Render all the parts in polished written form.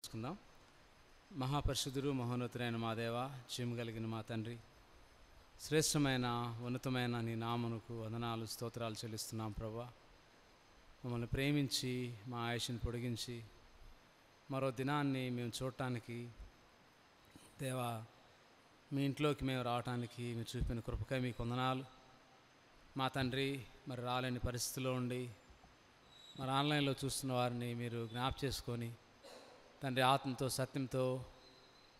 ప్రార్థించుకుందాం. మహాపరిశుద్ధుడు మహోన్నతుడైన మా దేవ, జీవం కలిగిన మా తండ్రి, శ్రేష్టమైన ఉన్నతమైన నీ నామమునకు వందనాలు స్తోత్రాలు చెల్లిస్తున్నాం ప్రభువా. మమ్మల్ని ప్రేమించి మా ఆయుష్ని పొడిగించి మరో దినాన్ని మేము చూడటానికి దేవా, మీ ఇంట్లోకి మేము రావడానికి మీరు చూపిన కృపకై మీకు వందనాలు. మా తండ్రి, మరి రాలేని పరిస్థితిలో ఉండి మరి ఆన్లైన్లో చూస్తున్న వారిని మీరు జ్ఞాపకం చేసుకొని తండ్రి ఆత్మతో సత్యంతో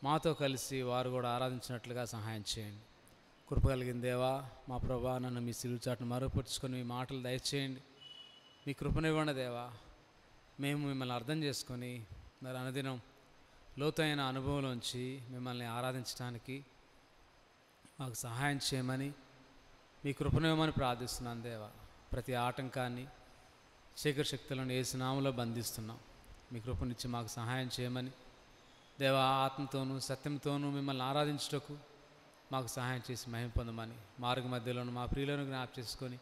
మాతో కలిసి వారు కూడా ఆరాధించినట్లుగా సహాయం చేయండి. కృప కలిగిన దేవా, మా ప్రభా, నన్ను మీ సిలువ చాటును మరుగుపరుచుకొని మీ మాటలు దయచేయండి. మీ కృపనివ్వండి దేవా. మేము మిమ్మల్ని అర్థం చేసుకొని మరి అనుదినం లోతైన అనుభవంలోంచి మిమ్మల్ని ఆరాధించడానికి మాకు సహాయం చేయమని మీ కృపనివ్వమని ప్రార్థిస్తున్నాను దేవా. ప్రతి ఆటంకాన్ని చీకటి శక్తులను యేసు నామములో బంధిస్తున్నాం. మీ కృపనిచ్చి మాకు సహాయం చేయమని దేవా, ఆత్మతోనూ సత్యంతోనూ మిమ్మల్ని ఆరాధించుటకు మాకు సహాయం చేసి మహిమ పొందమని మార్గ మధ్యలోనూ మా ప్రియులను జ్ఞాపకం చేసుకొని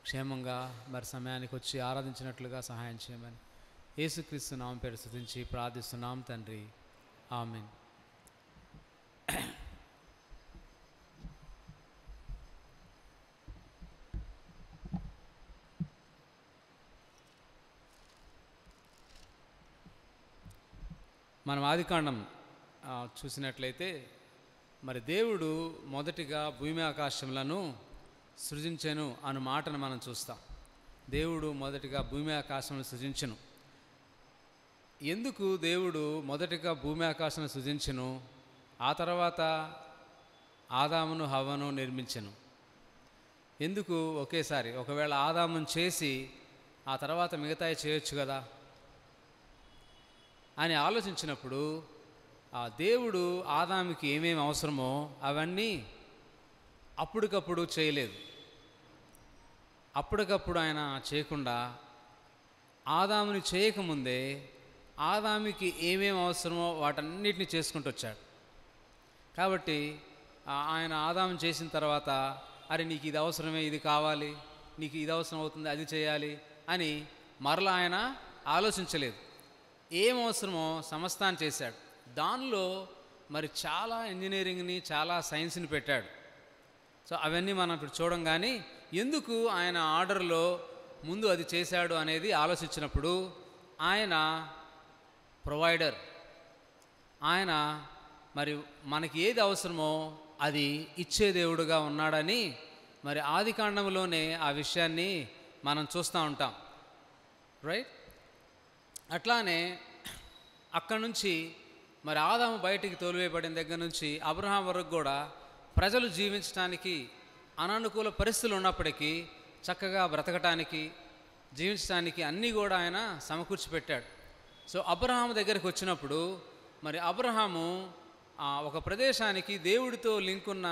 క్షేమంగా మరి సమయానికి వచ్చి ఆరాధించినట్లుగా సహాయం చేయమని యేసుక్రీస్తు నామం పేరు స్తుతించి ప్రార్థిస్తున్నాం తండ్రి, ఆమేన్. మనం ఆదికాండం చూసినట్లయితే మరి దేవుడు మొదటిగా భూమి ఆకాశములను సృజించెను అను మాటను మనం చూస్తాం. దేవుడు మొదటిగా భూమి ఆకాశములను సృజించెను. ఎందుకు దేవుడు మొదటిగా భూమి ఆకాశం సృజించెను, ఆ తర్వాత ఆదామును హవ్వను నిర్మించెను? ఎందుకు ఒకేసారి? ఒకవేళ ఆదామును చేసి ఆ తర్వాత మిగతాయి చేయొచ్చు కదా అని ఆలోచించినప్పుడు ఆ దేవుడు ఆదాముకి ఏమేమి అవసరమో అవన్నీ అప్పటికప్పుడు చేయలేదు. అప్పటికప్పుడు ఆయన చేయకుండా ఆదాముని చేయకముందే ఆదాముకి ఏమేమి అవసరమో వాటన్నిటిని చేసుకుంటూ వచ్చాడు. కాబట్టి ఆయన ఆదాము చేసిన తర్వాత అరే నీకు ఇది అవసరమే, ఇది కావాలి, నీకు ఇది అవసరం అవుతుంది, అది చేయాలి అని మరలా ఆయన ఆలోచించలేదు. ఏం అవసరమో సమస్తాన్ని చేశాడు. దానిలో మరి చాలా ఇంజనీరింగ్ని, చాలా సైన్స్ని పెట్టాడు. సో అవన్నీ మనం ఇప్పుడు చూడం. కానీ ఎందుకు ఆయన ఆర్డర్లో ముందు అది చేశాడు అనేది ఆలోచించినప్పుడు ఆయన ప్రొవైడర్. ఆయన మరి మనకి ఏది అవసరమో అది ఇచ్చే దేవుడుగా ఉన్నాడని మరి ఆదికాండంలోనే ఆ విషయాన్ని మనం చూస్తూ ఉంటాం, రైట్? అట్లానే అక్కడి నుంచి మరి ఆదాము బయటికి తోలివేయబడిన దగ్గర నుంచి అబ్రహాం వరకు కూడా ప్రజలు జీవించడానికి అననుకూల పరిస్థితులు ఉన్నప్పటికీ చక్కగా బ్రతకటానికి, జీవించడానికి అన్నీ కూడా ఆయన సమకూర్చి పెట్టాడు. సో అబ్రహాము దగ్గరికి వచ్చినప్పుడు మరి అబ్రహాము ఒక ప్రదేశానికి దేవుడితో లింక్ ఉన్న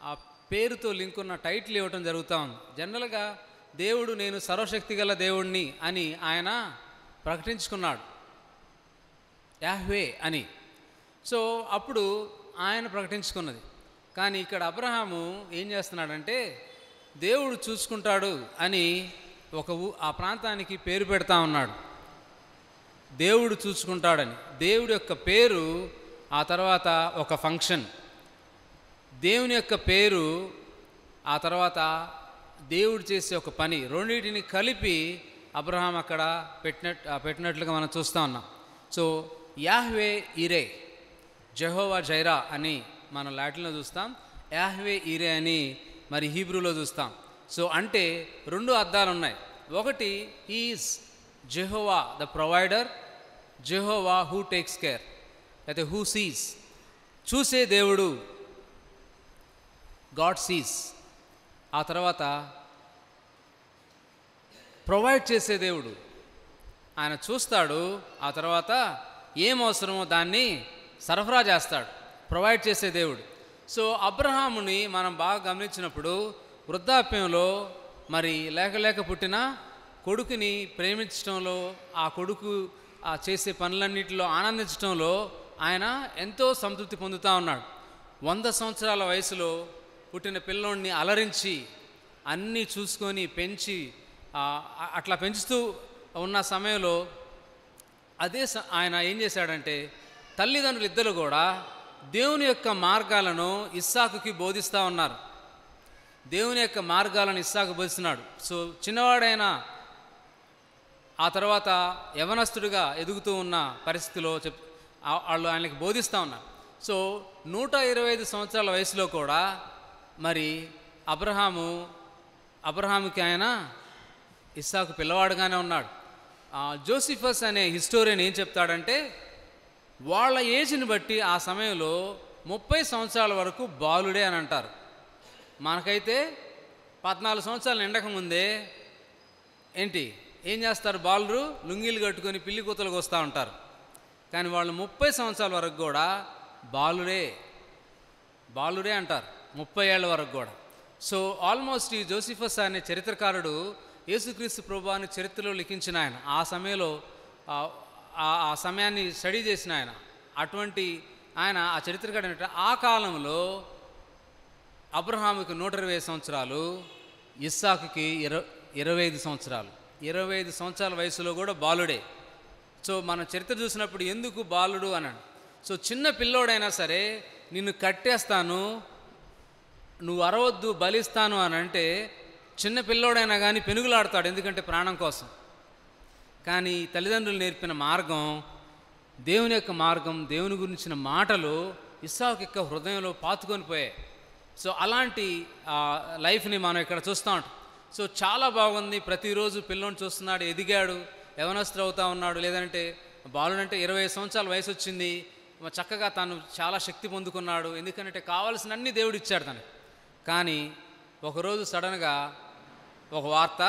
ఆ పేరుతో లింక్ ఉన్న టైటిల్ ఇవ్వటం జరుగుతూ ఉంది. జనరల్గా దేవుడు నేను సర్వశక్తి గల దేవుణ్ణి అని ఆయన ప్రకటించుకున్నాడు, యాహ్వే అని. సో అప్పుడు ఆయన ప్రకటించుకున్నది. కానీ ఇక్కడ అబ్రహాము ఏం చేస్తున్నాడంటే దేవుడు చూసుకుంటాడు అని ఆ ప్రాంతానికి పేరు పెడతా ఉన్నాడు. దేవుడు చూసుకుంటాడని దేవుడి యొక్క పేరు, ఆ తర్వాత ఒక ఫంక్షన్, దేవుని యొక్క పేరు, ఆ తర్వాత దేవుడు చేసే ఒక పని, రెండింటిని కలిపి అబ్రహాం అక్కడ పెట్టినట్లుగా మనం చూస్తూ ఉన్నాం. సో యాహ్వే ఇరే, జెహోవా జైరా అని మనం లాటిన్లో చూస్తాం, యాహ్వే ఇరే అని మరి హీబ్రూలో చూస్తాం. సో అంటే రెండు అర్థాలు ఉన్నాయి. ఒకటి he's Jehovah the provider, Jehovah who takes care, అయితే హూ సీస్, చూసే దేవుడు, గాడ్ సీస్. ఆ తర్వాత ప్రొవైడ్ చేసే దేవుడు, ఆయన చూస్తాడు, ఆ తర్వాత ఏం అవసరమో దాన్ని సరఫరా చేస్తాడు, ప్రొవైడ్ చేసే దేవుడు. సో అబ్రహాముని మనం బాగా గమనించినప్పుడు వృద్ధాప్యంలో మరి లేక పుట్టిన కొడుకుని ప్రేమించడంలో, ఆ కొడుకు చేసే పనులన్నిటిలో ఆనందించడంలో ఆయన ఎంతో సంతృప్తి పొందుతూ ఉన్నాడు. 100 సంవత్సరాల వయసులో పుట్టిన పిల్లోడిని అలరించి అన్నీ చూసుకొని పెంచి అట్లా పెంచుతూ ఉన్న సమయంలో ఆయన ఏం చేశాడంటే తల్లిదండ్రులు ఇద్దరు కూడా దేవుని యొక్క మార్గాలను ఇస్సాకుకి బోధిస్తూ ఉన్నారు. దేవుని యొక్క మార్గాలను ఇస్సాకు బోధిస్తున్నాడు. సో చిన్నవాడైన ఆ తర్వాత యవనస్తుడిగా ఎదుగుతూ ఉన్న పరిస్థితిలో వాళ్ళు ఆయనకి బోధిస్తూ ఉన్నారు. సో 125 సంవత్సరాల వయసులో కూడా మరి అబ్రహాముకి ఆయన ఇస్సాకు పిల్లవాడుగానే ఉన్నాడు. జోసిఫస్ అనే హిస్టోరియన్ ఏం చెప్తాడంటే వాళ్ళ ఏజ్ని బట్టి ఆ సమయంలో 30 సంవత్సరాల వరకు బాలుడే అని అంటారు. మనకైతే 14 సంవత్సరాలు నిండకముందే ఏం చేస్తారు? బాలురు లుంగీలు కట్టుకొని పిల్లి కూతలకు వస్తూ ఉంటారు. కానీ వాళ్ళు 30 సంవత్సరాల వరకు కూడా బాలురే అంటారు, 30 ఏళ్ల వరకు కూడా. సో ఆల్మోస్ట్ ఈ జోసిఫస్ అనే చరిత్రకారుడు యేసుక్రీస్తు ప్రభువుని చరిత్రలో లిఖించిన ఆయన, ఆ సమయంలో ఆ సమయాన్ని స్టడీ చేసిన ఆయన, అటువంటి ఆయన ఆ చరిత్రకారుడు అంటే ఆ కాలంలో అబ్రహాముకి 120 సంవత్సరాలు, ఇస్సాకుకి 25 సంవత్సరాలు. 25 సంవత్సరాల వయసులో కూడా బాలుడే. సో మనం చరిత్ర చూసినప్పుడు ఎందుకు బాలుడు అన్నాడు. సో చిన్న పిల్లోడైనా సరే నిన్ను కట్టేస్తాను, నువ్వు అరవద్దు, బలిస్తాను అని అంటే చిన్న పిల్లోడైనా కానీ పెనుగులాడతాడు, ఎందుకంటే ప్రాణం కోసం. కానీ తల్లిదండ్రులు నేర్పిన మార్గం, దేవుని యొక్క మార్గం, దేవుని గురించిన మాటలు ఇస్సాకు యొక్క హృదయంలో పాతుకొని పోయాయి. సో అలాంటి లైఫ్ని మనం ఇక్కడ చూస్తూ ఉంటాం. సో చాలా బాగుంది. ప్రతిరోజు పిల్లోని చూస్తున్నాడు, ఎదిగాడు, యవనస్తుడు అవుతా ఉన్నాడు. లేదంటే బాలుడంటే 20 సంవత్సరాల వయసు వచ్చింది, చక్కగా తను చాలా శక్తి పొందుకున్నాడు, ఎందుకంటే కావాల్సిన అన్ని దేవుడు ఇచ్చాడు తనకి. కానీ ఒకరోజు సడన్గా ఒక వార్త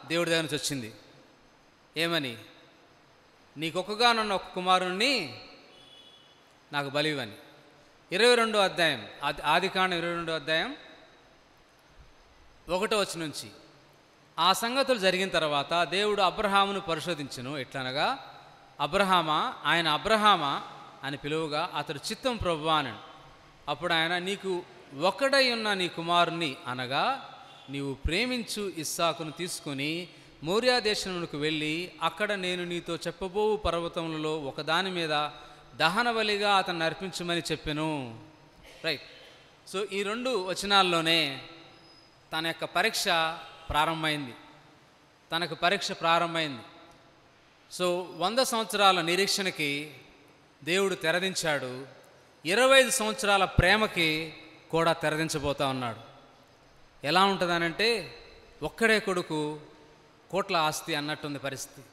దేవుడి దగ్గర నుంచి వచ్చింది. ఏమని? నీకొక్కగానున్న ఒక కుమారుణ్ణి నాకు బలివని. 22వ అధ్యాయం, ఆదికాండం 22వ అధ్యాయం 1వ వచనం నుంచి. ఆ సంగతులు జరిగిన తర్వాత దేవుడు అబ్రహామును పరిశోధించెను. ఎట్లనగా, ఆయన అబ్రహామా అని పిలువగా అతడు చిత్తం ప్రభువా అన్నాడు. అప్పుడు ఆయన, నీకు ఒకడై ఉన్న నీ కుమారుని అనగా నీవు ప్రేమించు ఇస్సాకును తీసుకుని మోరియా దేశమునకు వెళ్ళి అక్కడ నేను నీతో చెప్పబోవు పర్వతములలో ఒకదాని మీద దహన బలిగా అతన్ని అర్పించమని చెప్పెను. రైట్. సో ఈ 2 వచనాల్లోనే తన యొక్క పరీక్ష ప్రారంభమైంది. సో 100 సంవత్సరాల నిరీక్షణకి దేవుడు తెరదించాడు. 25 సంవత్సరాల ప్రేమకి కూడా తెరదించబోతా ఉన్నాడు. ఎలా ఉంటుందనంటే ఒక్కడే కొడుకు కోట్ల ఆస్తి అన్నట్టుంది పరిస్థితి.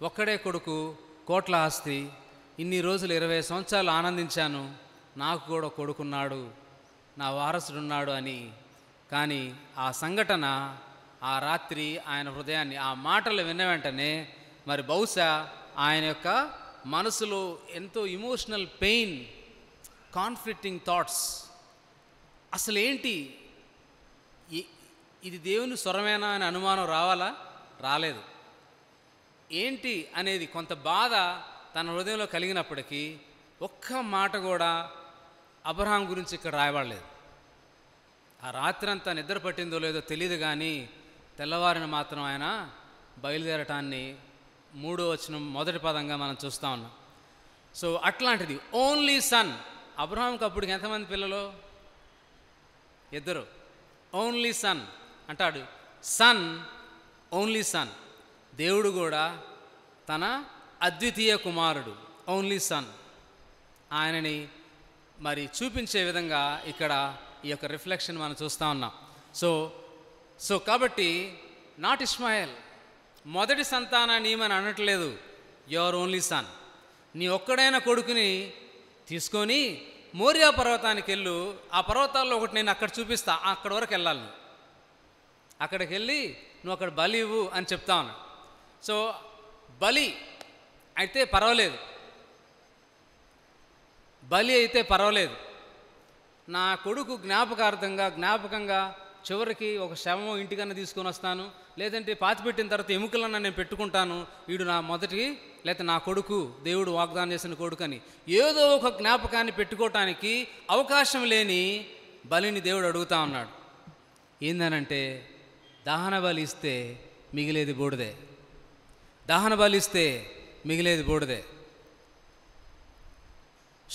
ఒక్కడే కొడుకు కోట్ల ఆస్తి. ఇన్ని రోజులు 20 సంవత్సరాలు ఆనందించాను, నాకు కూడా కొడుకున్నాడు, నా వారసుడున్నాడు అని. కానీ ఆ సంఘటన, ఆ రాత్రి ఆయన హృదయాన్ని, ఆ మాటలు విన్న వెంటనే మరి బహుశా ఆయన యొక్క మనసులో ఎంతో ఇమోషనల్ పెయిన్, కాన్ఫ్లిక్టింగ్ థాట్స్. అసలు ఏంటి ఇది, దేవుని స్వరమేనా అని అనుమానం రాలేదు. ఏంటి అనేది కొంత బాధ తన హృదయంలో కలిగినప్పటికీ ఒక్క మాట కూడా అబ్రహాం గురించి ఇక్కడ రాయబడలేదు. ఆ రాత్రి అంతా నిద్ర పట్టిందో లేదో తెలియదు, కానీ తెల్లవారిని మాత్రం ఆయన బయలుదేరటాన్ని 3వ వచనం మొదటి పదంగా మనం చూస్తూ ఉన్నాం. సో అట్లాంటిది ఓన్లీ సన్. అబ్రహాంకి అప్పటికి ఎంతమంది పిల్లలు? 2. ఓన్లీ సన్ అంటాడు. Son, only son. దేవుడు కూడా తన అద్వితీయ కుమారుడు, ఓన్లీ సన్, ఆయనని మరి చూపించే విధంగా ఇక్కడ ఈ యొక్క రిఫ్లెక్షన్ మనం చూస్తూ ఉన్నాం. సో కాబట్టి నాట్ ఇస్మాయిల్, మొదటి సంతానాన్ని మనం అనట్లేదు, యువర్ ఓన్లీ సన్. నీ ఒక్కడైన కొడుకుని తీసుకొని మోరియా పర్వతానికి వెళ్ళు, ఆ పర్వతాల్లో ఒకటి నేను అక్కడ చూపిస్తా, అక్కడ వరకు వెళ్ళాలి నువ్వు, అక్కడికి వెళ్ళి నువ్వు అక్కడ బలి ఇవ్వు అని చెప్తా ఉన్నా. సో బలి అయితే పర్వాలేదు, నా కొడుకు జ్ఞాపకంగా చివరికి ఒక శవం ఇంటికన్నా తీసుకొని వస్తాను, లేదంటే పాతిపెట్టిన తర్వాత ఎముకలన్నా నేను పెట్టుకుంటాను, వీడు నా మొదటి లేకపోతే నా కొడుకు, దేవుడు వాగ్దానం చేసిన కొడుకని ఏదో ఒక జ్ఞాపకాన్ని పెట్టుకోవటానికి అవకాశం లేని బలిని దేవుడు అడుగుతా ఉన్నాడు. ఏందనంటే దహన బలి ఇస్తే మిగిలేది బూడిదే.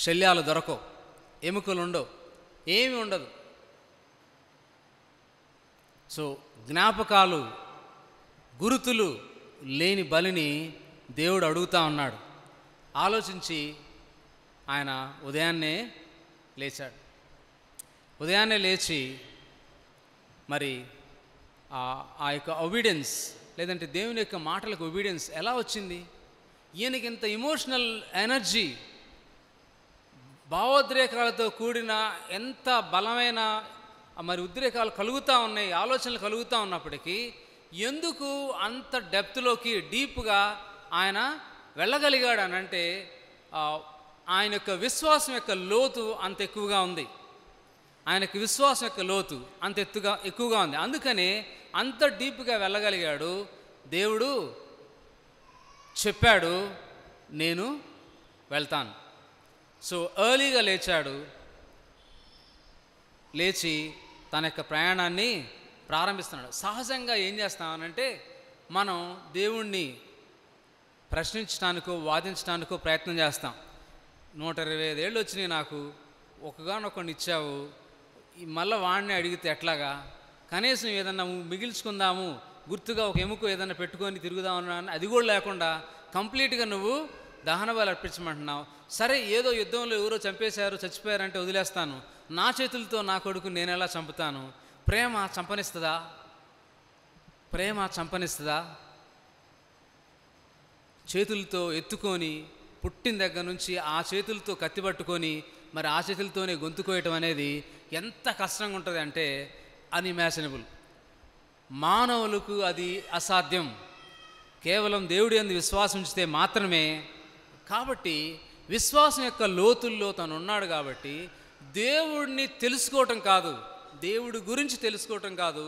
శల్యాలు దొరకవు, ఎముకలు ఉండవు, ఏమి ఉండదు. సో జ్ఞాపకాలు, గురుతులు లేని బలిని దేవుడు అడుగుతా ఉన్నాడు. ఆలోచించి ఆయన ఉదయాన్నే లేచాడు. ఉదయాన్నే లేచి మరి ఆ యొక్క ఒబీడియన్స్, లేదంటే దేవుని యొక్క మాటలకు ఒబీడియన్స్ ఎలా వచ్చింది? ఈయనకి ఇంత ఇమోషనల్ ఎనర్జీ, భావోద్రేకాలతో కూడిన ఎంత బలమైన మరి ఉద్రేకాలు కలుగుతూ ఉన్నాయి, ఆలోచనలు కలుగుతూ ఉన్నప్పటికీ ఎందుకు అంత డెప్త్లోకి డీప్గా ఆయన వెళ్ళగలిగాడు అని అంటే ఆయన యొక్క విశ్వాసం యొక్క లోతు అంత ఎక్కువగా ఉంది. ఆయనకు విశ్వాసం యొక్క లోతు అంత ఎక్కువగా ఉంది. అందుకనే అంత డీప్గా వెళ్ళగలిగాడు. దేవుడు చెప్పాడు, నేను వెళ్తాను. సో ఎర్లీగా లేచాడు. లేచి తన యొక్క ప్రయాణాన్ని ప్రారంభిస్తున్నాడు. సహజంగా ఏం చేస్తామనంటే మనం దేవుణ్ణి ప్రశ్నించడానికో వాదించడానికో ప్రయత్నం చేస్తాం. 125 ఏళ్ళు వచ్చినాయి, నాకు ఒకగానొకడిని ఇచ్చావు, మళ్ళీ వాడిని అడిగితే ఎట్లాగా, కనీసం ఏదన్నా మిగిల్చుకుందాము, గుర్తుగా ఒక ఎముక ఏదన్నా పెట్టుకొని తిరుగుదామని అది కూడా లేకుండా కంప్లీట్గా నువ్వు దహన బలి అర్పించమంటున్నావు. సరే, ఏదో యుద్ధంలో ఎవరో చంపేశారు, చచ్చిపోయారంటే వదిలేస్తాను, నా చేతులతో నా కొడుకు నేను ఎలా చంపుతాను? ప్రేమ చంపనిస్తుందా? ప్రేమ చంపనిస్తుందా? చేతులతో ఎత్తుకొని పుట్టిన దగ్గర నుంచి ఆ చేతులతో కత్తి పట్టుకొని మరి ఆ చేతులతోనే గొంతు కోయటం అనేది ఎంత కష్టంగా ఉంటుంది అంటే అన్ఇమాజినబుల్. మానవులకు అది అసాధ్యం. కేవలం దేవుడి యందు విశ్వాసం ఉంచితే మాత్రమే. కాబట్టి విశ్వాసం యొక్క లోతుల్లో తను ఉన్నాడు. కాబట్టి దేవుడిని తెలుసుకోవటం కాదు, దేవుడి గురించి తెలుసుకోవటం కాదు,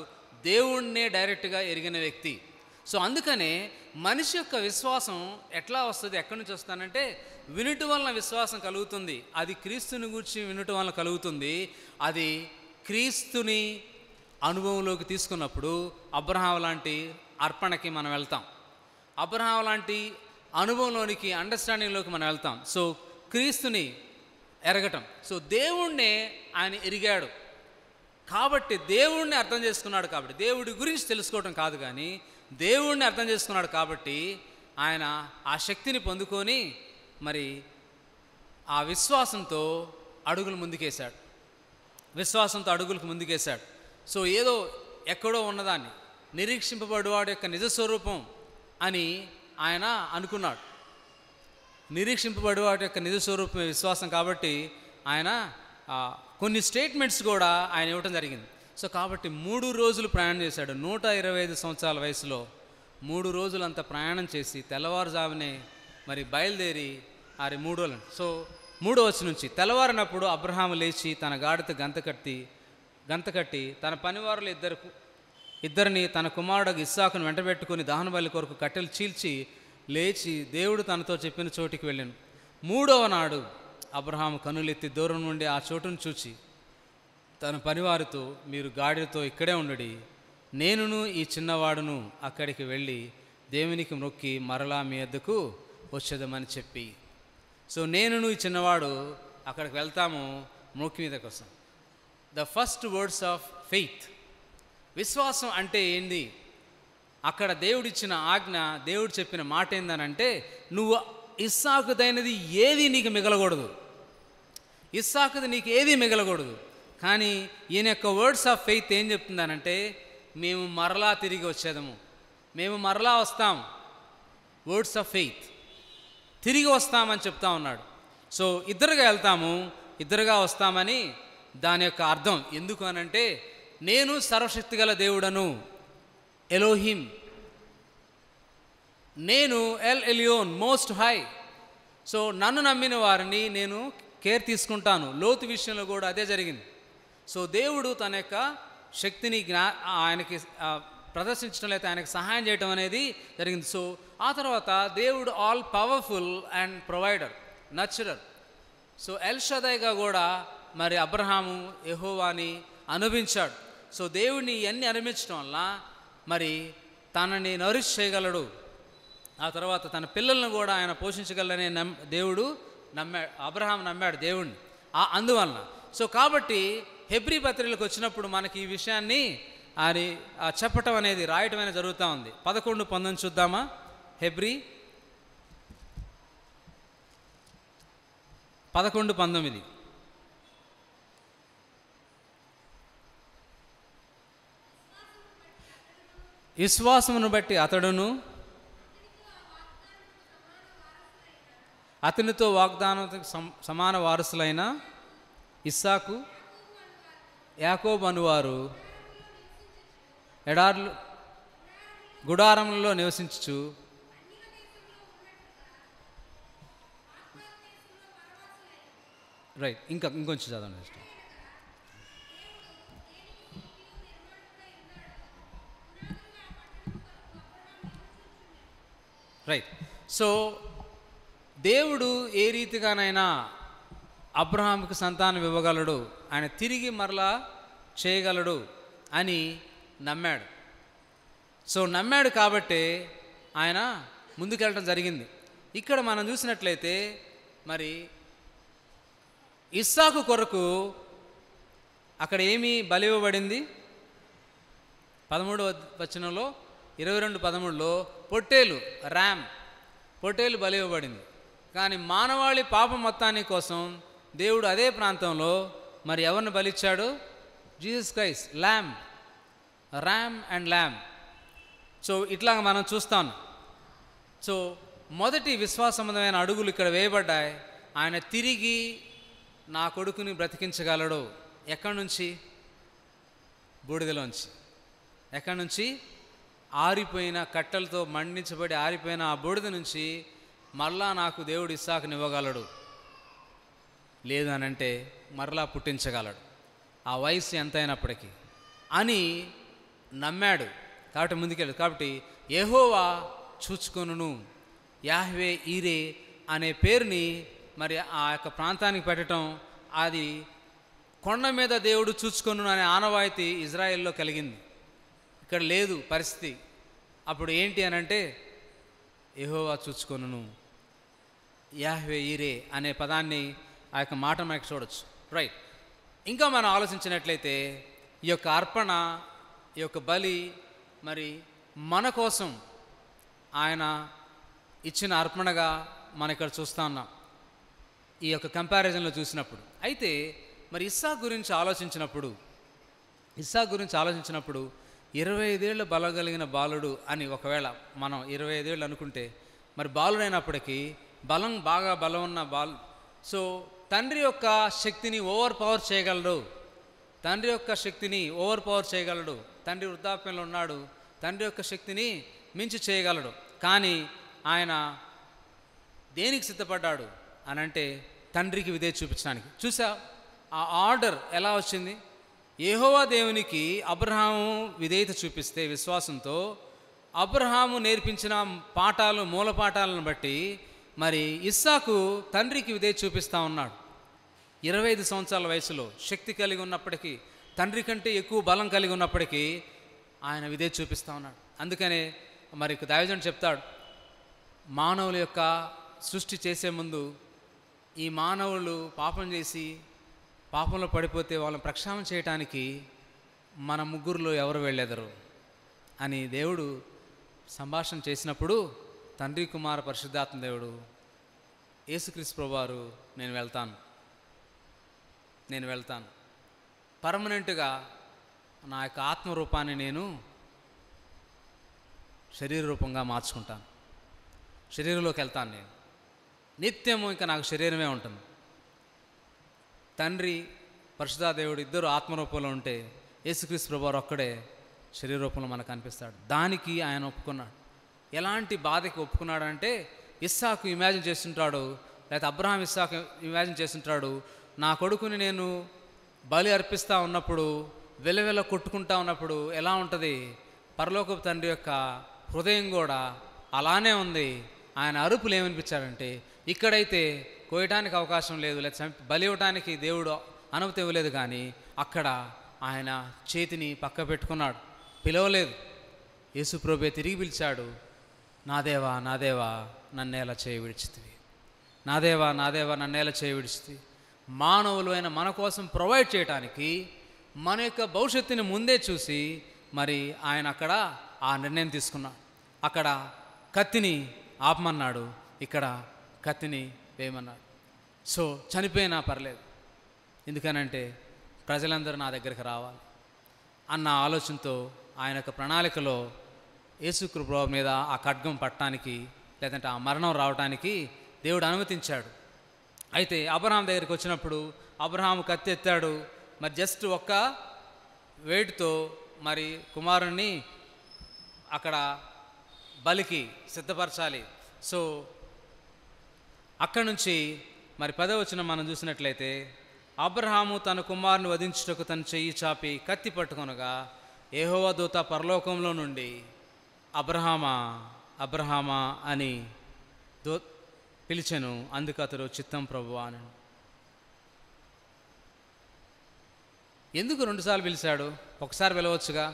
దేవుడినే డైరెక్ట్గా ఎరిగిన వ్యక్తి. సో అందుకనే మనిషి యొక్క విశ్వాసం ఎట్లా వస్తుంది, ఎక్కడి నుంచి వస్తానంటే వినుట వలన విశ్వాసం కలుగుతుంది. అది క్రీస్తుని గురించి వినుట వలన కలుగుతుంది. అది క్రీస్తుని అనుభవంలోకి తీసుకున్నప్పుడు అబ్రహాం లాంటి అర్పణకి మనం వెళ్తాం, అబ్రహాం లాంటి అనుభవంలోనికి, అండర్స్టాండింగ్లోకి మనం వెళ్తాం. సో క్రీస్తుని ఎరగటం, సో దేవుణ్ణే ఆయన ఎరిగాడు కాబట్టి దేవుణ్ణి అర్థం చేసుకున్నాడు. కాబట్టి దేవుడి గురించి తెలుసుకోవటం కాదు కానీ దేవుణ్ణి అర్థం చేసుకున్నాడు. కాబట్టి ఆయన ఆ శక్తిని పొందుకొని మరి ఆ విశ్వాసంతో అడుగులు ముందుకేశాడు, విశ్వాసంతో అడుగులకు ముందుకేశాడు. సో ఏదో ఎక్కడో ఉన్నదాన్ని నిరీక్షింపబడేవాడు యొక్క నిజస్వరూపం అని ఆయన అనుకున్నాడు. నిరీక్షింపబడేవాడి యొక్క నిజస్వరూపం విశ్వాసం కాబట్టి ఆయన కొన్ని స్టేట్మెంట్స్ కూడా ఆయన ఇవ్వటం జరిగింది. సో కాబట్టి 3 రోజులు ప్రయాణం చేశాడు. 125 సంవత్సరాల వయసులో 3 రోజులంతా ప్రయాణం చేసి తెల్లవారుజామునే మరి బయలుదేరి 3 రోజులు. సో 3వ వచనం నుంచి, తెల్లవారినప్పుడు అబ్రహాము లేచి తన గాడిద గంత కట్టి తన పనివారులు ఇద్దరిని తన కుమారుడు ఇస్సాకును వెంటబెట్టుకుని దహనబలి కొరకు కట్టెలు చీల్చి లేచి దేవుడు తనతో చెప్పిన చోటికి వెళ్ళాను. 3వ నాడు అబ్రహాము కన్నులెత్తి దూరం నుండి ఆ చోటును చూచి తన పనివారితో, మీరు గాడిదతో ఇక్కడే ఉండడి, నేనును ఈ చిన్నవాడును అక్కడికి వెళ్ళి దేవునికి మొక్కి మరలా మీ వద్దకు వచ్చేదమని చెప్పి. సో నేనును ఈ చిన్నవాడు అక్కడికి వెళ్తాము మొక్కి మీద కోసం. The first words of faith. విశ్వాసం అంటే ఏంది? అక్కడ దేవుడిచ్చిన ఆజ్ఞ, దేవుడు చెప్పిన మాట ఏందనంటే, నువ్వు ఇస్సాకుదైనది ఏది నీకు మిగలకూడదు, ఇస్సాకుది నీకు ఏది మిగలకూడదు. కానీ ఈయన యొక్క వర్డ్స్ ఆఫ్ ఫెయిత్ ఏం చెప్తుందనంటే, మేము మరలా తిరిగి వచ్చేదము, మేము మరలా వస్తాం. వర్డ్స్ ఆఫ్ ఫెయిత్, తిరిగి వస్తామని చెప్తా ఉన్నాడు. సో ఇద్దరుగా వెళ్తాము, ఇద్దరుగా వస్తామని దాని యొక్క అర్థం. ఎందుకు అనంటే, నేను సర్వశక్తి గల దేవుడను, ఎలోహిం, నేను L Elyon, most high. So నన్ను నమ్మిన వారిని నేను కేర్ తీసుకుంటాను. లోతు విషయంలో కూడా అదే జరిగింది. సో దేవుడు తన యొక్క శక్తిని ఆయనకి ప్రదర్శించడం, లేకపోతే ఆయనకి సహాయం చేయడం అనేది జరిగింది. సో ఆ తర్వాత దేవుడు all powerful and provider, nurturer. So El షదైగా కూడా మరి అబ్రహాము యెహోవాని అనుభవించాడు. సో దేవుడిని ఇవన్నీ అనుభవించడం వల్ల మరి తనని నరిష్ చేయగలడు, ఆ తర్వాత తన పిల్లలను కూడా ఆయన పోషించగలడనే దేవుడు అబ్రహాం నమ్మాడు దేవుణ్ణి. అందువలన సో కాబట్టి హెబ్రీ పత్రికలకు వచ్చినప్పుడు మనకి ఈ విషయాన్ని అది చెప్పటం అనేది, రాయటం అనేది జరుగుతూ ఉంది. 11:19 చూద్దామా? హెబ్రీ 11:19. విశ్వాసమును బట్టి అతడును అతనితో వాగ్దానం సమాన వారసులైన ఇస్సాకు, యాకోబు అనువారు ఎడార్లు గుడారములలో నివసించుచు రైట్. ఇంకొంచెం చదవండి. రైట్. సో దేవుడు ఏ రీతిగానైనా అబ్రహాముకు సంతానం ఇవ్వగలడు, ఆయన తిరిగి మరలా చేయగలడు అని నమ్మాడు. సో నమ్మాడు కాబట్టి ఆయన ముందుకెళ్ళడం జరిగింది. ఇక్కడ మనం చూసినట్లయితే మరి ఇస్సాకు కొరకు అక్కడ ఏమీ బలి ఇవ్వబడింది? 13వ వచనంలో 22:13లో పొట్టేలు బలి ఇవ్వబడింది. కానీ మానవాళి పాపం మొత్తాన్ని కోసం దేవుడు అదే ప్రాంతంలో మరి ఎవరిని బలిచ్చాడు? Jesus Christ, ram and lamb. So ఇట్లాగ మనం చూస్తాం. సో మొదటి విశ్వాస సంబంధమైన అడుగులు ఇక్కడ వేయబడ్డాయి. ఆయన తిరిగి నా కొడుకుని బ్రతికించగలడు. ఎక్కడి నుంచి? బూడిదలోంచి. ఎక్కడి నుంచి? ఆరిపోయిన కట్టెలతో మండించబడి ఆరిపోయిన ఆ బూడిద నుంచి మరలా నాకు దేవుడు ఇస్సాకుని ఇవ్వగలడు, లేదు అని అంటే మరలా పుట్టించగలడు, ఆ వయసు ఎంతైనప్పటికీ అని నమ్మాడు. కాబట్టి ముందుకెళ్ళదు. కాబట్టి యెహోవా చూచుకొనును, యాహ్వే ఈరే అనే పేరుని మరి ఆ యొక్క ప్రాంతానికి పెట్టడం, అది కొండ మీద దేవుడు చూచుకొనును అనే ఆనవాయితీ ఇజ్రాయెల్లో కలిగింది. ఇక్కడ లేదు పరిస్థితి. అప్పుడు ఏంటి అని అంటే యెహోవా చూచుకొనును, యాహ్వే ఈరే అనే పదాన్ని, ఆ యొక్క మాట మనకి చూడొచ్చు. రైట్. ఇంకా మనం ఆలోచించినట్లయితే ఈ యొక్క అర్పణ, ఈ యొక్క బలి మరి మన కోసం ఆయన ఇచ్చిన అర్పణగా మనం ఇక్కడ చూస్తూ ఉన్నాం ఈ యొక్క కంపారిజన్లో చూసినప్పుడు. అయితే మరి ఇస్సాకు గురించి ఆలోచించినప్పుడు 25 ఏళ్ళ బలం కలిగిన బాలుడు అని ఒకవేళ మనం 25 ఏళ్ళు అనుకుంటే, మరి బాలుడైనప్పటికీ బాగా బలం ఉన్న సో తండ్రి యొక్క శక్తిని ఓవర్ పవర్ చేయగలడు. తండ్రి వృద్ధాప్యంలో ఉన్నాడు, తండ్రి యొక్క శక్తిని మించి చేయగలడు. కానీ ఆయన దేనికి సిద్ధపడ్డాడు అని అంటే తండ్రికి విధేయత చూపించడానికి. చూసా ఆ ఆర్డర్ ఎలా వచ్చింది? యెహోవా దేవునికి అబ్రహాము విధేయత చూపిస్తే విశ్వాసంతో, అబ్రహాము నేర్పించిన పాఠాలు, మూల పాఠాలను బట్టి మరి ఇస్సాకు తండ్రికి విధేయత చూపిస్తూ ఉన్నాడు. 25 సంవత్సరాల వయసులో శక్తి కలిగి ఉన్నప్పటికీ, తండ్రి కంటే ఎక్కువ బలం కలిగి ఉన్నప్పటికీ ఆయన విధేయత చూపిస్తూ ఉన్నాడు. అందుకనే మరి దైవజనుడు చెప్తాడు, మానవుల యొక్క సృష్టి చేసే ముందు ఈ మానవులు పాపం చేసి పాపంలో పడిపోతే వాళ్ళని ప్రక్షాళన చేయటానికి మన ముగ్గురులో ఎవరు వెళ్ళెదరు అని దేవుడు సంభాషణ చేసినప్పుడు, తండ్రి, కుమార, పరిశుద్ధాత్మ దేవుడు, యేసుక్రీస్తు ప్రభువారు నేను వెళ్తాను పర్మనెంట్గా నా యొక్క ఆత్మరూపాన్ని నేను శరీర రూపంగా మార్చుకుంటాను, శరీరంలోకి వెళ్తాను, నేను నిత్యము ఇంకా నాకు శరీరమే ఉంటుంది. తండ్రి, పరిశుద్ధాదేవుడు ఇద్దరు ఆత్మరూపంలో ఉంటే యేసుక్రీస్తు ప్రభువారు ఒక్కడే శరీర రూపంలో మనకు కనిపిస్తాడు. దానికి ఆయన ఒప్పుకున్నాడు. ఎలాంటి బాధకి ఒప్పుకున్నాడంటే, ఇస్సాకు ఇమాజిన్ చేస్తుంటాడు, లేకపోతే అబ్రహాం ఇస్సాకు ఇమాజిన్ చేస్తుంటాడు, నా కొడుకుని నేను బలి అర్పిస్తూ ఉన్నప్పుడు, వెలవెల కొట్టుకుంటా ఉన్నప్పుడు ఎలా ఉంటుంది, పరలోకపు తండ్రి యొక్క హృదయం కూడా అలానే ఉంది. ఆయన అరుపులు ఏమనిపించారంటే, ఇక్కడైతే కోయటానికి అవకాశం లేదు, లేదా బలి ఇవ్వటానికి దేవుడు అనుమతి ఇవ్వలేదు, కానీ అక్కడ ఆయన చేతిని పక్క పెట్టుకున్నాడు, పిలవలేదు. యేసు ప్రభువే తిరిగి పిలిచాడు, నా దేవా నన్నేలా చేయి విడిచితివి. నా దేవా నా దేవా నన్నేలా చేయి విడిచితి. మానవులైన మన కోసం ప్రొవైడ్ చేయడానికి, మన యొక్క భవిష్యత్తుని ముందే చూసి మరి ఆయన అక్కడ ఆ నిర్ణయం తీసుకున్నాడు. అక్కడ కత్తిని ఆపమన్నాడు, ఇక్కడ కత్తిని వేయమన్నాడు. సో చనిపోయినా పర్లేదు, ఎందుకనంటే ప్రజలందరూ నా దగ్గరికి రావాలి అన్న ఆలోచనతో ఆయన యొక్క ప్రణాళికలో యేసుక్రీస్తు ప్రభువు మీద ఆ ఖడ్గం పట్టడానికి, లేదంటే ఆ మరణం రావడానికి దేవుడు అనుమతించాడు. అయితే అబ్రహాం దగ్గరికి వచ్చినప్పుడు అబ్రహాం కత్తి ఎత్తాడు. మరి జస్ట్ ఒక్క వేటుతో మరి కుమారుణ్ణి అక్కడ బలికి సిద్ధపరచాలి. సో అక్కడి నుంచి మరి 10వ వచనం మనం చూసినట్లయితే, అబ్రహాము తన కుమారుని వధించుటకు తన చెయ్యి చాపి కత్తి పట్టుకొనగా యెహోవా దూత పరలోకంలో నుండి అబ్రహామా అబ్రహామా అని పిలిచెను. అందుకు అతడు చిత్తం ప్రభువా అని. ఎందుకు 2 సార్లు పిలిచాడు? ఒకసారి పిలవచ్చుగా.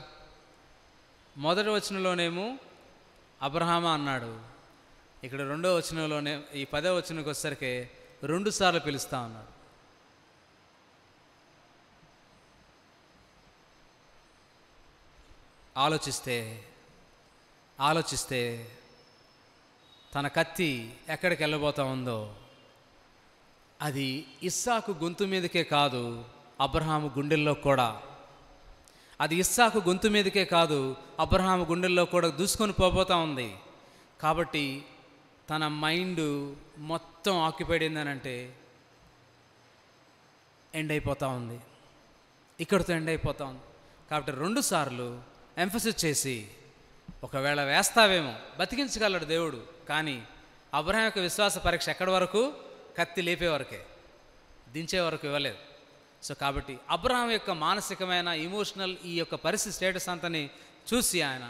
మొదటి వచనంలోనేమో అబ్రహామా అన్నాడు, ఇక్కడ 2వ వచనంలోనే ఈ 10వ వచనంకి వచ్చేసరికి 2 సార్లు పిలుస్తా ఉన్నాడు. ఆలోచిస్తే తన కత్తి ఎక్కడికి వెళ్ళబోతా ఉందో అది ఇస్సాకు గొంతు మీదకే కాదు, అబ్రహాము గుండెల్లో కూడా, అది ఇస్సాకు గొంతు మీదకే కాదు అబ్రహాము గుండెల్లో కూడా దూసుకొని పోబోతూ ఉంది. కాబట్టి తన మైండ్ మొత్తం ఆక్యుపైడ్ ఏందనంటే ఎండ్ అయిపోతూ ఉంది, ఇక్కడితో ఎండ్ అయిపోతూ ఉంది. కాబట్టి 2 సార్లు ఎంఫసిస్ చేసి, ఒకవేళ వేస్తావేమో బతికించగలడు దేవుడు, కానీ అబ్రహాం యొక్క విశ్వాస పరీక్ష ఎక్కడి వరకు? కత్తి లేపే వరకే, దించే వరకు ఇవ్వలేదు. సో కాబట్టి అబ్రహాం యొక్క మానసికమైన ఇమోషనల్ ఈ యొక్క పరిస్థితి స్టేటస్ అంతని చూసి ఆయన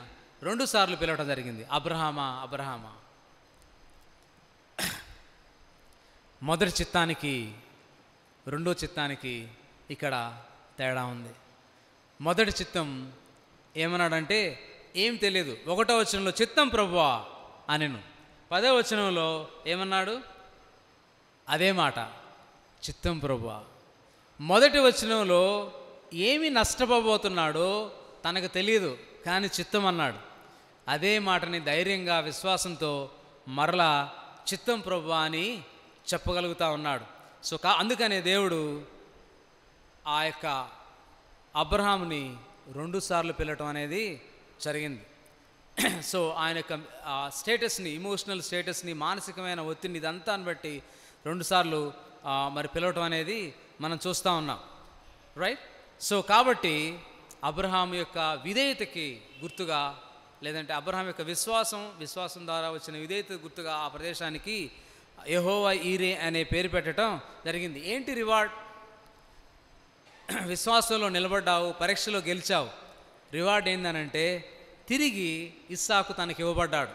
2 సార్లు పిలవడం జరిగింది, అబ్రహామా అబ్రహామా. మొదటి చిత్తానికి 2వ చిత్తానికి ఇక్కడ తేడా ఉంది. మొదటి చిత్తం ఏమన్నాడంటే ఏం తెలియదు. 1వ వచనంలో చిత్తం ప్రభువా అనెను. 10వ వచనంలో ఏమన్నాడు? అదే మాట, చిత్తం ప్రభువా. మొదటి వచనంలో ఏమి నష్టపోబోతున్నాడో తనకు తెలియదు, కానీ చిత్తం అన్నాడు. అదే మాటని ధైర్యంగా విశ్వాసంతో మరలా చిత్తం ప్రభువా అని చెప్పగలుగుతూ ఉన్నాడు. సో అందుకనే దేవుడు ఆ యొక్క అబ్రహాముని 2 సార్లు పిలవటం అనేది జరిగింది. సో ఆయన యొక్క స్టేటస్ని, ఇమోషనల్ స్టేటస్ని, మానసికమైన ఒత్తిడిని ఇదంతా బట్టి 2 సార్లు మరి పిలవటం అనేది మనం చూస్తూ ఉన్నాం, రైట్. సో కాబట్టి అబ్రహాం యొక్క విధేయతకి గుర్తుగా, లేదంటే అబ్రహాం యొక్క విశ్వాసం ద్వారా వచ్చిన విధేయత గుర్తుగా ఆ ప్రదేశానికి యెహోవా ఈరే అనే పేరు పెట్టడం జరిగింది. ఏంటి రివార్డ్? విశ్వాసంలో నిలబడ్డావు, పరీక్షలో గెలిచావు. రివార్డ్ ఏందనంటే తిరిగి ఇస్సాకు తనకి ఇవ్వబడ్డాడు.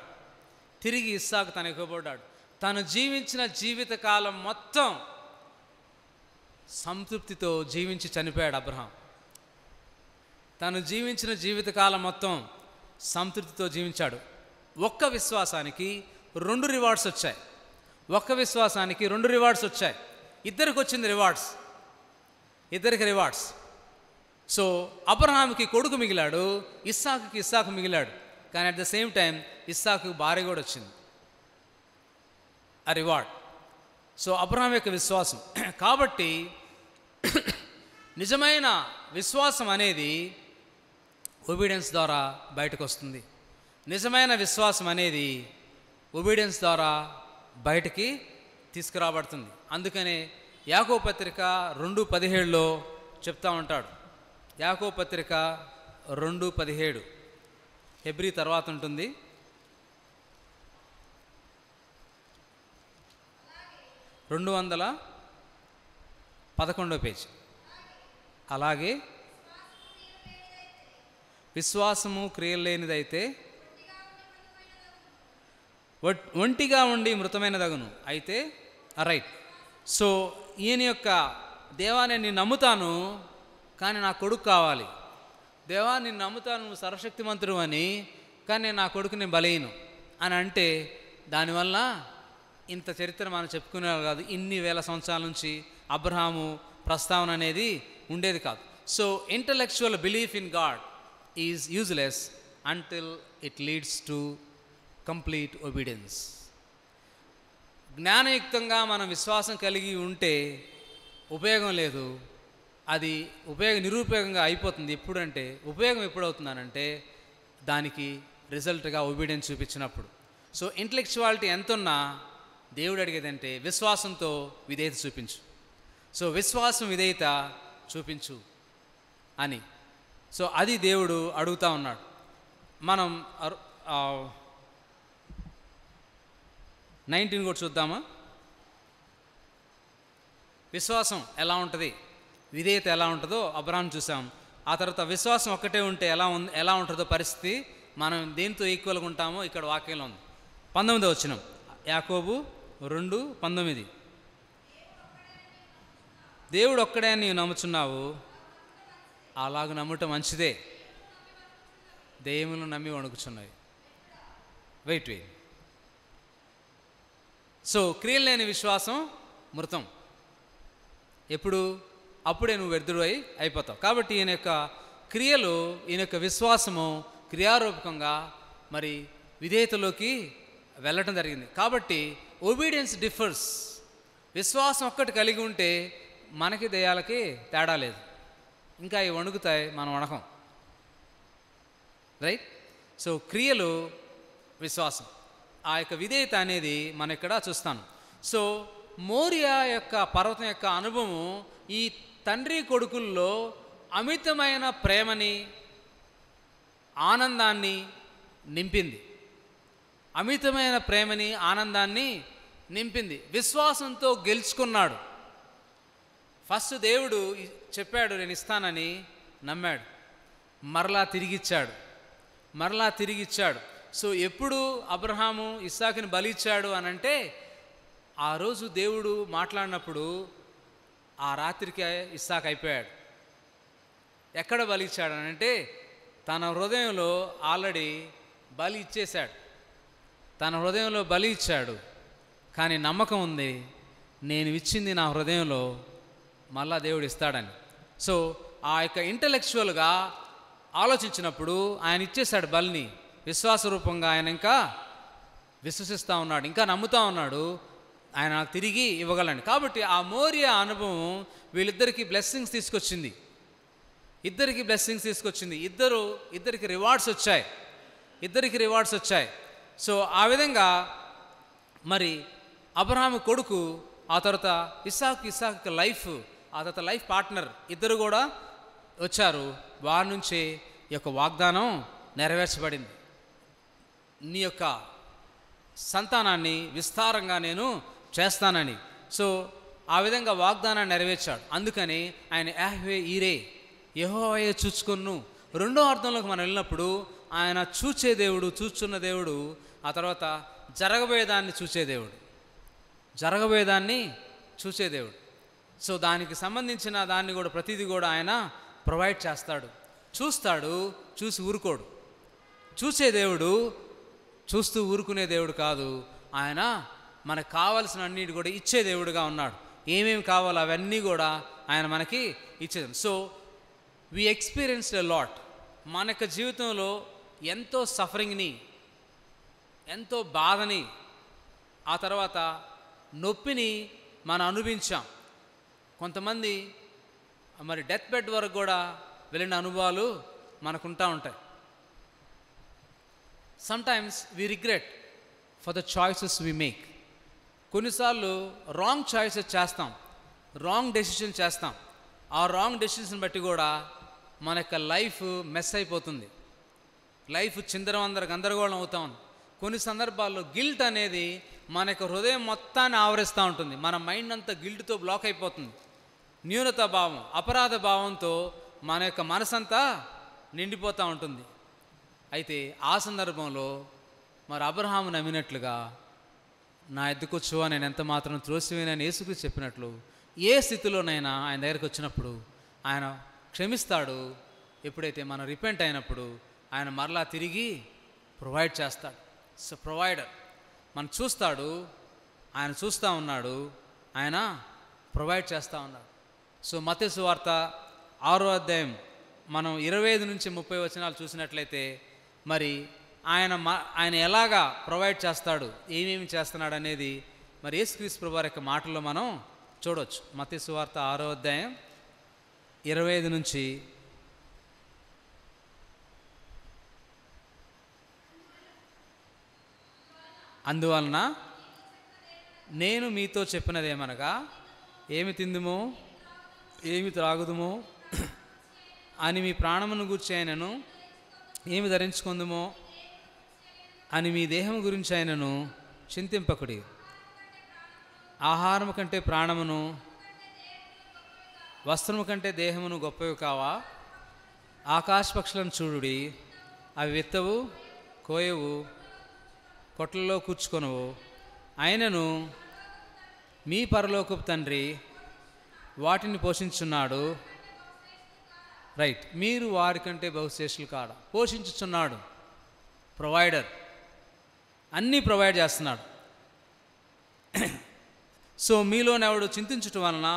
తను జీవించిన జీవితకాలం మొత్తం సంతృప్తితో జీవించి చనిపోయాడు అబ్రహాం. తను జీవించిన జీవితకాలం మొత్తం సంతృప్తితో జీవించాడు. ఒక్క విశ్వాసానికి 2 రివార్డ్స్ వచ్చాయి. ఇద్దరికి వచ్చింది రివార్డ్స్. సో అబ్రహాంకి కొడుకు మిగిలాడు, ఇస్సాకు మిగిలాడు. కానీ అట్ ద సేమ్ టైం ఇస్సాకు భార్య కూడా వచ్చింది, ఆ రివార్డ్. సో అబ్రహాం యొక్క విశ్వాసం. కాబట్టి నిజమైన విశ్వాసం అనేది ఒబీడియన్స్ ద్వారా బయటకు వస్తుంది. నిజమైన విశ్వాసం అనేది ఒబీడియన్స్ ద్వారా బయటికి తీసుకురాబడుతుంది. అందుకనే యాకోబు పత్రిక 2:17లో చెప్తా ఉంటాడు. యాకోబు పత్రిక 2:17 హెబ్రీ తర్వాత ఉంటుంది. 211 పేజీ. అలాగే విశ్వాసము క్రియలు లేనిదైతే ఒంటిగా ఉండి మృతమైనదగును. అయితే రైట్. సో ఈయన యొక్క దేవా నేను నమ్ముతాను, కానీ నా కొడుకు కావాలి. దేవా నేను నమ్ముతాను, నువ్వు సర్వశక్తిమంతుడు అని, కానీ నా కొడుకుని బలైను అని అంటే దానివల్ల ఇంత చరిత్ర మనం చెప్పుకునేవారు కాదు. ఇన్ని వేల సంవత్సరాల నుంచి అబ్రహాము ప్రస్తావన అనేది ఉండేది కాదు. So intellectual belief in God is useless until it leads to complete obedience. జ్ఞానయుక్తంగా మనం విశ్వాసం కలిగి ఉంటే ఉపయోగం లేదు, అది నిరుపయోగంగా అయిపోతుంది. ఎప్పుడంటే ఉపయోగం ఎప్పుడవుతుందనంటే దానికి రిజల్ట్గా ఒబీడియన్స్ చూపించినప్పుడు. సో ఇంటలెక్చువాలిటీ ఎంతున్నా దేవుడు అడిగేదంటే విశ్వాసంతో విధేయత చూపించు. సో విశ్వాసం విధేయత చూపించు అని. సో అది దేవుడు అడుగుతూ ఉన్నాడు. మనం 19 కూడా చూద్దామా? విశ్వాసం ఎలా ఉంటుంది, విధేయత ఎలా ఉంటుందో అబ్రహాం చూసాం. ఆ తర్వాత విశ్వాసం ఒక్కటే ఉంటే ఎలా ఉంటుందో పరిస్థితి, మనం దేంతో ఈక్వల్గా ఉంటామో ఇక్కడ వాక్యంలో ఉంది. 19వ వచనం, యాకోబు 2:19. దేవుడు ఒక్కడే అని నీవు నమ్ముచున్నావు, అలాగ నమ్ముట మంచిదే, దెయ్యములను నమ్మి వణుకుచున్నవి. వెయిట్. సో క్రియలు లేని విశ్వాసం మృతం. అప్పుడే నువ్వు వ్యర్థుడు అయిపోతావు. కాబట్టి ఈయన యొక్క క్రియలు, ఈయన యొక్క విశ్వాసము క్రియారూపకంగా మరి విధేయతలోకి వెళ్ళటం జరిగింది. కాబట్టి ఒబీడియన్స్ డిఫర్స్. విశ్వాసం ఒక్కటి కలిగి ఉంటే మనకి దెయ్యాలకి తేడా లేదు. ఇంకా ఇవి వణుకుతాయి, మనం వణకం. రైట్. సో క్రియలు, విశ్వాసం, ఆ యొక్క విధేయత అనేది మనం ఇక్కడ చూస్తాను. సో మోరియా యొక్క పర్వతం యొక్క అనుభవం ఈ తండ్రి కొడుకుల్లో అమితమైన ప్రేమని, ఆనందాన్ని నింపింది. అమితమైన ప్రేమని, ఆనందాన్ని నింపింది. విశ్వాసంతో గెలుచుకున్నాడు. ఫస్ట్ దేవుడు చెప్పాడు నేను ఇస్తానని, నమ్మాడు, మరలా తిరిగిచ్చాడు. సో ఎప్పుడు అబ్రహాము ఇస్సాకుని బలి ఇచ్చాడు అని అంటే, ఆ రోజు దేవుడు మాట్లాడినప్పుడు ఆ రాత్రికి ఇస్సాకు అయిపోయాడు. ఎక్కడ బలి ఇచ్చాడు అని అంటే తన హృదయంలో ఆల్రెడీ బలి ఇచ్చేశాడు. తన హృదయంలో బలి ఇచ్చాడు. కానీ నమ్మకం ఉంది, నేను ఇచ్చింది నా హృదయంలో మళ్ళా దేవుడు ఇస్తాడని. సో ఆ యొక్క ఇంటలెక్చువల్గా ఆలోచించినప్పుడు ఆయన ఇచ్చేశాడు బలిని. విశ్వాస రూపంగా ఆయన ఇంకా విశ్వసిస్తూ ఉన్నాడు, ఇంకా నమ్ముతూ ఉన్నాడు, ఆయన నాకు తిరిగి ఇవ్వగలండి. కాబట్టి ఆ మోరియా అనుభవం వీళ్ళిద్దరికీ బ్లెస్సింగ్స్ తీసుకొచ్చింది. ఇద్దరికి రివార్డ్స్ వచ్చాయి. సో ఆ విధంగా మరి అబ్రహాము కొడుకు, ఆ తర్వాత ఇస్సాకు లైఫ్, ఆ తర్వాత లైఫ్ పార్ట్నర్ ఇద్దరు కూడా వచ్చారు. వారి నుంచే ఈ యొక్క వాగ్దానం నెరవేర్చబడింది. నీ యొక్క సంతానాన్ని విస్తారంగా నేను చేస్తానని. సో ఆ విధంగా వాగ్దానాన్ని నెరవేర్చాడు. అందుకని ఆయన యాహ్వే ఈరే, యెహోవాయే చూచుకొను. రెండో అర్థంలోకి మనం వెళ్ళినప్పుడు ఆయన చూచున్న దేవుడు, ఆ తర్వాత జరగబోయేదాన్ని చూసే దేవుడు. సో దానికి సంబంధించిన దాన్ని కూడా ప్రతిదీ కూడా ఆయన ప్రొవైడ్ చేస్తాడు. చూసి ఊరుకోడు. చూసే దేవుడు, చూస్తూ ఊరుకునే దేవుడు కాదు. ఆయన మనకు కావాల్సిన అన్నిటి కూడా ఇచ్చే దేవుడుగా ఉన్నాడు. ఏమేమి కావాలో అవన్నీ కూడా ఆయన మనకి ఇచ్చేది. So we experienced a lot. మన యొక్క జీవితంలో ఎంతో సఫరింగ్ని, ఎంతో బాధని, ఆ తర్వాత నొప్పిని మనం అనుభవించాం. కొంతమంది మరి డెత్ బెడ్ వరకు కూడా వెళ్ళిన అనుభవాలు మనకుంటూ ఉంటాయి. Sometimes we regret for the choices we make. కొన్నిసార్లు రాంగ్ చాయిసెస్ చేస్తాం, రాంగ్ డెసిషన్ చేస్తాం. ఆ రాంగ్ డెసిషన్ బట్టి కూడా మన యొక్క లైఫ్ మెస్ అయిపోతుంది. లైఫ్ గందరగోళం అవుతా ఉంది. కొన్ని సందర్భాల్లో గిల్ట్ అనేది మన యొక్క హృదయం మొత్తాన్ని ఆవరిస్తూ ఉంటుంది. మన మైండ్ అంతా గిల్ట్తో బ్లాక్ అయిపోతుంది. న్యూనతా భావం, అపరాధ భావంతో మన యొక్క మనసంతా నిండిపోతూ ఉంటుంది. అయితే ఆ సందర్భంలో మరి అబ్రహాము నమ్మినట్లుగా, నా ఎద్దుకొచ్చువా నేను ఎంత మాత్రం త్రోసివేనని యేసుక్రీస్తు చెప్పినట్లు, ఏ స్థితిలోనైనా ఆయన దగ్గరికి వచ్చినప్పుడు ఆయన క్షమిస్తాడు. ఎప్పుడైతే మనం రిపెంట్ అయినప్పుడు ఆయన మరలా తిరిగి ప్రొవైడ్ చేస్తాడు. So provider. మనం చూస్తాడు, ఆయన చూస్తూ ఉన్నాడు, ఆయన ప్రొవైడ్ చేస్తూ ఉన్నాడు. సో మత్తయి సువార్త 6వ అధ్యాయం మనం 25 నుంచి 30 వచనాలు చూసినట్లయితే మరి ఆయన ఎలాగా ప్రొవైడ్ చేస్తాడు, ఏమేమి చేస్తున్నాడు అనేది మరి యేసుక్రీస్తు ప్రభువారి యొక్క మాటల్లో మనం చూడవచ్చు. మత్తయి సువార్త 6వ అధ్యాయం 25 నుంచి అందువలన నేను మీతో చెప్పినదేమనగా ఏమి తిందుమో ఏమి త్రాగుదుమో అని మీ ప్రాణమును గూర్చి అయినను ఏమి ధరించుకుందుమో అని మీ దేహం గురించి అయినను చింతింపకుడి. ఆహారము కంటే ప్రాణమును వస్త్రము కంటే దేహమును గొప్పవి కావా? ఆకాశ పక్షులను చూడుడి, అవి విత్తవు, కోయవు, కొట్లలో కూర్చుకొనవు, అయినను మీ పరలోకపు తండ్రి వాటిని పోషించున్నాడు. రైట్, మీరు వారికంటే బహుశేషులు కాడ. పోషించుచున్నాడు, ప్రొవైడర్, అన్నీ ప్రొవైడ్ చేస్తున్నాడు. సో మీలోనెవడు చింతించటం వలన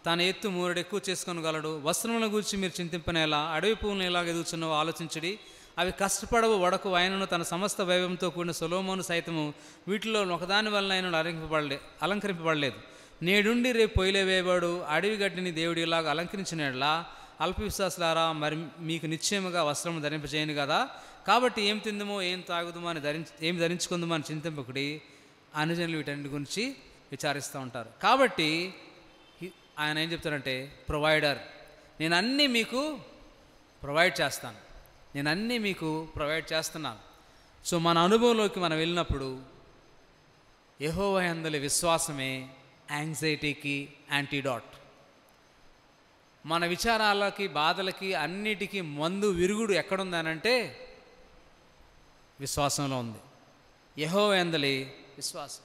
తన ఎత్తు మూరెడు ఎక్కువ చేసుకొనగలడు. వస్త్రముల గురించి మీరు చింతింపనేలా, అడవి పువ్వులను ఎలాగ ఎదుగుచున్నావో ఆలోచించుడి. అవి కష్టపడవు, వడకు. ఆయనను తన సమస్త వైభవంతో కూడిన సొలొమోను సైతము వీటిలో ఒకదాని వలన ఆయన అలంకరింపబడలేదు. నేడుండి రేపు పొయ్యిలో వేయబడు అడవి గడ్డిని దేవుడి ఇలాగ అలంకరించినట్లా అల్ప విశ్వాసులారా, మరి మీకు నిశ్చయముగా వస్త్రము ధరింపజేయను కదా. కాబట్టి ఏం తిందుమో ఏం తాగుదుమో అని ఏమి ధరించుకుందామో అని చింతింపకుడి. అనుజనులు వీటన్నిటి గురించి విచారిస్తూ ఉంటారు. కాబట్టి ఆయన ఏం చెప్తారంటే, ప్రొవైడర్, నేను అన్నీ మీకు ప్రొవైడ్ చేస్తాను, నేను అన్నీ మీకు ప్రొవైడ్ చేస్తున్నాను. సో మన అనుభవంలోకి మనం వెళ్ళినప్పుడు యెహోవా యందలి విశ్వాసమే యాంగ్జైటీకి యాంటీడాట్. మన విచారాలకి, బాధలకి, అన్నిటికీ మందు విరుగుడు ఎక్కడుందనంటే విశ్వాసంలో ఉంది. యెహోవా యందలి విశ్వాసం.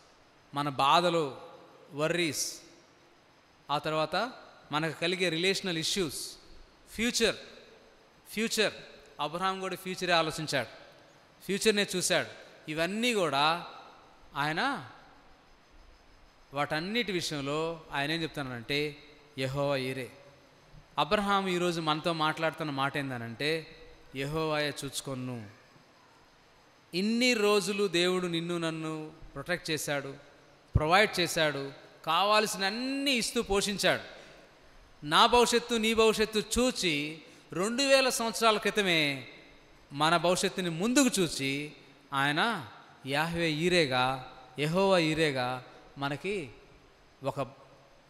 మన బాధలు, వర్రీస్, ఆ తర్వాత మనకు కలిగే రిలేషనల్ ఇష్యూస్, ఫ్యూచర్ అబ్రహాం కూడా ఫ్యూచరే ఆలోచించాడు, ఫ్యూచర్నే చూశాడు. ఇవన్నీ కూడా ఆయన వాటన్నిటి విషయంలో ఆయన ఏం చెప్తానంటే యెహోవా ఈరే. అబ్రహాం ఈరోజు మనతో మాట్లాడుతున్న మాట ఏందనంటే, యెహోవాయే చూచుకొను. ఇన్ని రోజులు దేవుడు నిన్ను నన్ను ప్రొటెక్ట్ చేశాడు, ప్రొవైడ్ చేశాడు, కావాల్సిన అన్నీ ఇస్తూ పోషించాడు. నా భవిష్యత్తు నీ భవిష్యత్తు చూచి 2000 సంవత్సరాల క్రితమే మన భవిష్యత్తుని ముందుకు చూచి ఆయన యాహ్వే ఈరేగా, యెహోవా ఈరేగా మనకి ఒక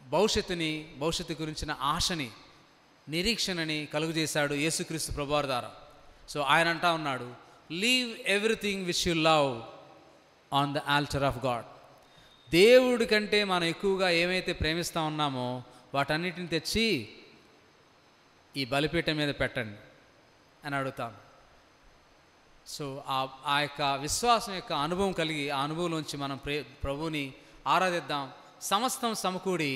భవిష్యత్తు గురించిన ఆశని, నిరీక్షణని కలుగజేశాడు యేసుక్రీస్తు ప్రభువారి ద్వారా. సో ఆయన అంటా ఉన్నాడు, leave everything which you love on the altar of God. దేవుడి కంటే మనం ఎక్కువగా ఏమైతే ప్రేమిస్తూ ఉన్నామో వాటన్నిటిని తెచ్చి ఈ బలిపీఠం మీద పెట్టండి అని అడుగుతాను. సో ఆ యొక్క విశ్వాసం యొక్క అనుభవం కలిగి, ఆ అనుభవంలోంచి మనం ప్రభువుని ఆరాధిద్దాం. సమస్తం సమకూడి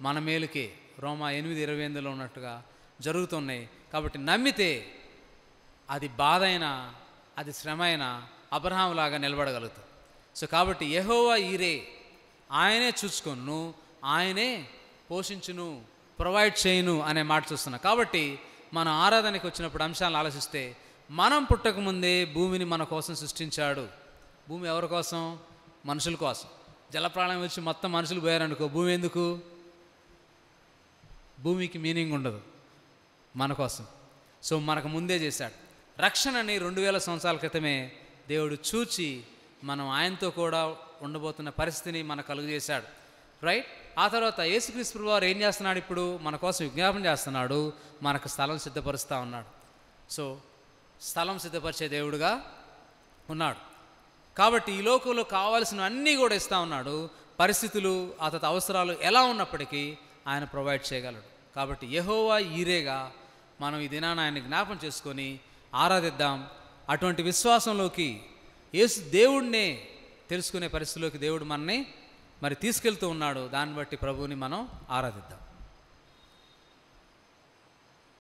మన మేలుకే, రోమా 8:28 ఉన్నట్టుగా జరుగుతున్నాయి. కాబట్టి నమ్మితే అది బాధ అయినా, అది శ్రమ అయినా అబ్రహాములాగా నిలబడగలుగుతాం. సో కాబట్టి యెహోవా ఈరే, ఆయనే చూసుకొను, ఆయనే పోషించును, ప్రొవైడ్ చేయను అనే మాట చూస్తున్నాం. కాబట్టి మన ఆరాధనకి వచ్చినప్పుడు అంశాలను ఆలోచిస్తే, మనం పుట్టకముందే భూమిని మన కోసం సృష్టించాడు. భూమి ఎవరి కోసం? మనుషుల కోసం. జలప్రాళయం వచ్చి మొత్తం మనుషులు పోయారనుకో, భూమి ఎందుకు? భూమికి మీనింగ్ ఉండదు, మన కోసం. సో మనకు ముందే చేశాడు. రక్షణని 2000 సంవత్సరాల క్రితమే దేవుడు చూచి మనం ఆయనతో కూడా ఉండబోతున్న పరిస్థితిని మనకు కలుగజేశాడు. రైట్. ఆ తర్వాత యేసుక్రీస్తు ప్రభువారు ఏం చేస్తున్నాడు? ఇప్పుడు మన కోసం విజ్ఞాపన చేస్తున్నాడు, మనకు స్థలం సిద్ధపరుస్తూ ఉన్నాడు. సో స్థలం సిద్ధపరిచే దేవుడుగా ఉన్నాడు. కాబట్టి ఈ లోకంలో కావాల్సిన అన్నీ కూడా ఇస్తూ ఉన్నాడు. పరిస్థితులు, ఆ తర్వాత అవసరాలు ఎలా ఉన్నప్పటికీ ఆయన ప్రొవైడ్ చేయగలడు. కాబట్టి యెహోవా ఈరేగా మనం ఈ దినాన్ని ఆయన జ్ఞాపం చేసుకొని ఆరాధిద్దాం. అటువంటి విశ్వాసంలోకి, యేసు దేవుడినే తెలుసుకునే పరిస్థితిలోకి దేవుడు మనని మరి తీసుకెళ్తూ ఉన్నాడు. దాన్ని బట్టి ప్రభువుని మనం ఆరాధిద్దాం.